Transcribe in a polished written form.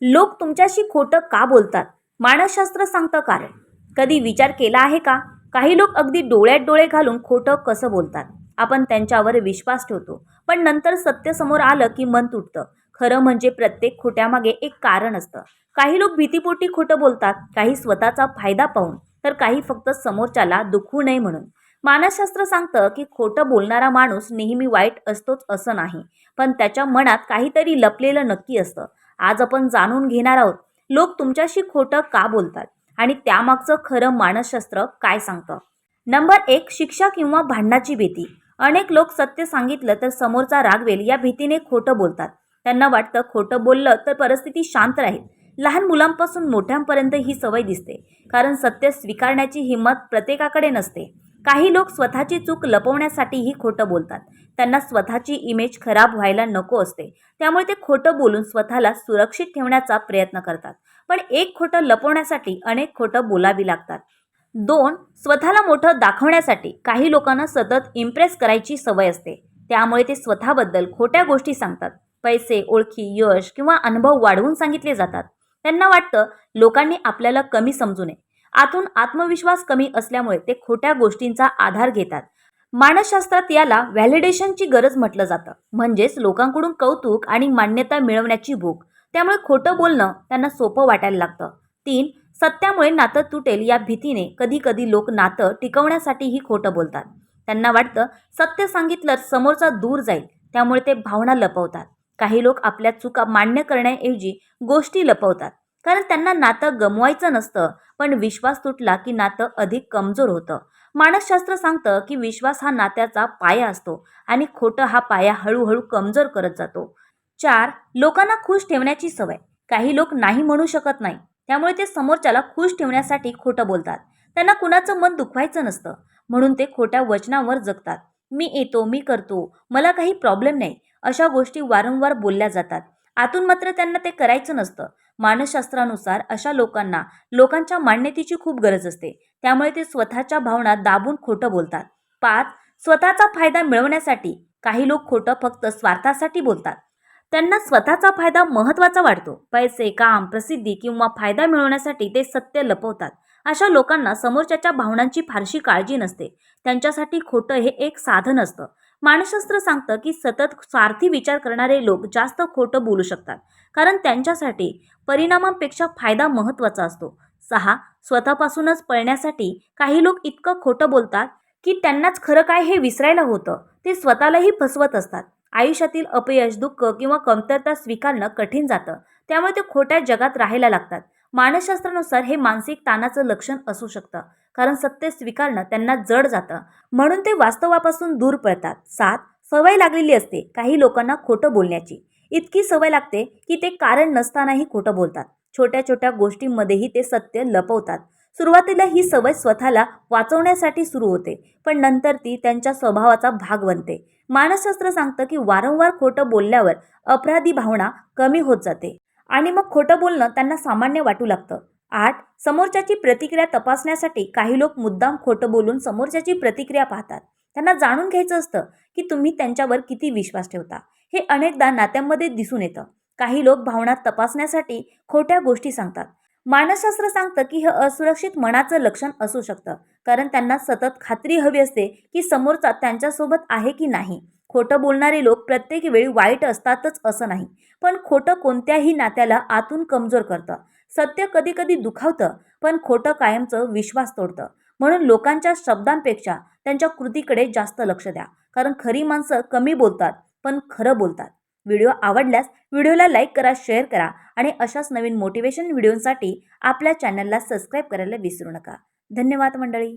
लोक तुमच्याशी खोटं का बोलतात? मानसशास्त्र सांगतं कारण. कधी विचार केला आहे का? काही लोक अगदी डोळ्यात डोळे घालून खोटं कसं बोलतात. आपण त्यांच्यावर विश्वास ठेवतो, पण नंतर सत्य समोर आलं की मन तुटतं. खरं म्हणजे प्रत्येक खोट्यामागे एक कारण असतं. काही लोक भीतीपोटी खोटं बोलतात, काही स्वतःचा फायदा पाहून, तर काही फक्त समोरच्याला दुखवू नये म्हणून. मानसशास्त्र सांगतं की खोटं बोलणारा माणूस नेहमी वाईट असतोच असं नाही, पण त्याच्या मनात काहीतरी लपलेलं नक्की असतं. आज आपण जाणून घेणार आहोत, लोक तुमच्याशी खोटं का बोलतात आणि त्यामागचं खरं मानसशास्त्र काय सांगतं. नंबर 1, शिक्षा किंवा भांडणाची भीती. अनेक लोक सत्य सांगितलं तर समोरचा रागवेल या भीतीने खोटं बोलतात. त्यांना वाटतं खोटं बोललं तर परिस्थिती शांत राहील. लहान मुलांपासून मोठ्यांपर्यंत ही सवय दिसते, कारण सत्य स्वीकारण्याची हिंमत प्रत्येकाकडे नसते. काही लोक स्वतःची चूक लपवण्यासाठीही खोटं बोलतात. त्यांना स्वतःची इमेज खराब व्हायला नको असते, त्यामुळे ते खोटं बोलून स्वतःला सुरक्षित ठेवण्याचा प्रयत्न करतात. पण एक खोटं लपवण्यासाठी अनेक खोटं बोलावी लागतात. 2, स्वतःला मोठं दाखवण्यासाठी. काही लोकांना सतत इम्प्रेस करायची सवय असते, त्यामुळे ते स्वतःबद्दल खोट्या गोष्टी सांगतात. पैसे, ओळखी, यश किंवा अनुभव वाढवून सांगितले जातात. त्यांना वाटतं लोकांनी आपल्याला कमी समजू नये. आतून आत्मविश्वास कमी असल्यामुळे ते खोट्या गोष्टींचा आधार घेतात. मानसशास्त्रात याला व्हॅलिडेशनची गरज म्हटलं जातं, म्हणजेच लोकांकडून कौतुक आणि मान्यता मिळवण्याची भूक. त्यामुळे खोटं बोलणं त्यांना सोपं वाटायला लागतं. 3, सत्यामुळे नातं तुटेल या भीतीने कधी कधी लोक नातं टिकवण्यासाठीही खोटं बोलतात. त्यांना वाटतं सत्य सांगितलं समोरचा दूर जाईल, त्यामुळे ते भावना लपवतात. काही लोक आपल्या चुका मान्य करण्याऐवजी गोष्टी लपवतात, कारण त्यांना नातं गमवायचं नसतं, पण विश्वास तुटला की नातं अधिक कमजोर होतं. मानसशास्त्र सांगतं की विश्वास हा नात्याचा पाया असतो आणि खोटं हा पाया हळूहळू कमजोर करत जातो. 4, लोकांना खुश ठेवण्याची सवय. काही लोक नाही म्हणू शकत नाही, त्यामुळे ते समोरच्याला खुश ठेवण्यासाठी खोटं बोलतात. त्यांना कुणाचं मन दुखवायचं नसतं, म्हणून ते खोट्या वचनावर जगतात. मी येतो, मी करतो, मला काही प्रॉब्लेम नाही, अशा गोष्टी वारंवार बोलल्या जातात. आतून मात्र त्यांना ते करायचं नसतं. मानसशास्त्रानुसार अशा लोकांना लोकांच्या मान्यतेची खूप गरज असते, त्यामुळे ते स्वतःच्या भावना दाबून खोटं बोलतात. 5, स्वतःचा फायदा मिळवण्यासाठी. काही लोक खोटं फक्त स्वार्थासाठी बोलतात. त्यांना स्वतःचा फायदा महत्त्वाचा वाटतो. पैसे, काम, प्रसिद्धी किंवा फायदा मिळवण्यासाठी ते सत्य लपवतात. अशा लोकांना समोरच्याच्या भावनांची फारशी काळजी नसते. त्यांच्यासाठी खोटं हे एक साधन असतं. मानसशास्त्र सांगतं की सतत स्वार्थी विचार करणारे लोक जास्त खोटं बोलू शकतात, कारण त्यांच्यासाठी परिणामांपेक्षा फायदा महत्त्वाचा असतो. 6, स्वतःपासूनच पळण्यासाठी. काही लोक इतकं खोटं बोलतात की त्यांनाच खरं काय हे विसरायला होतं. ते स्वतःलाही फसवत असतात. आयुष्यातील अपयश, दुःख किंवा कमतरता स्वीकारणं कठीण जातं, त्यामुळे ते खोट्या जगात राहायला लागतात. मानसशास्त्रानुसार हे मानसिक ताणाचं लक्षण असू शकतं, कारण सत्य स्वीकारणं त्यांना जड जातं, म्हणून ते वास्तवापासून दूर पळतात. 7, सवय लागलेली असते. काही लोकांना खोटं बोलण्याची इतकी सवय लागते की ते कारण नसतानाही खोटं बोलतात. छोट्या छोट्या गोष्टींमध्येही ते सत्य लपवतात. सुरुवातीला ही सवय स्वतःला वाचवण्यासाठी सुरू होते, पण नंतर ती त्यांच्या स्वभावाचा भाग बनते. मानसशास्त्र सांगतं की वारंवार खोटं बोलल्यावर अपराधी भावना कमी होत जाते आणि मग खोटं बोलणं त्यांना सामान्य वाटू लागतं. 8, समोरच्याची प्रतिक्रिया तपासण्यासाठी. काही लोक मुद्दाम खोटं बोलून समोरच्याची प्रतिक्रिया पाहतात. त्यांना जाणून घ्यायचं असतं की तुम्ही त्यांच्यावर किती विश्वास ठेवता. हे अनेकदा नात्यांमध्ये दिसून येतं. काही लोक भावना तपासण्यासाठी खोट्या गोष्टी सांगतात. मानसशास्त्र सांगतं की हे असुरक्षित मनाचं लक्षण असू शकतं, कारण त्यांना सतत खात्री हवी असते की समोरचा त्यांच्यासोबत आहे की नाही. खोटं बोलणारे लोक प्रत्येक वेळी वाईट असतातच असं नाही, पण खोटं कोणत्याही नात्याला आतून कमजोर करतं. सत्य कधी कधी दुखावतं, पण खोटं कायमचं विश्वास तोडतं. म्हणून लोकांच्या शब्दांपेक्षा त्यांच्या कृतीकडे जास्त लक्ष द्या, कारण खरी माणसं कमी बोलतात, पण खरं बोलतात. व्हिडिओ आवडल्यास व्हिडिओला लाईक करा, शेअर करा आणि अशाच नवीन मोटिवेशन व्हिडिओसाठी आपल्या चॅनलला सबस्क्राईब करायला विसरू नका. धन्यवाद मंडळी.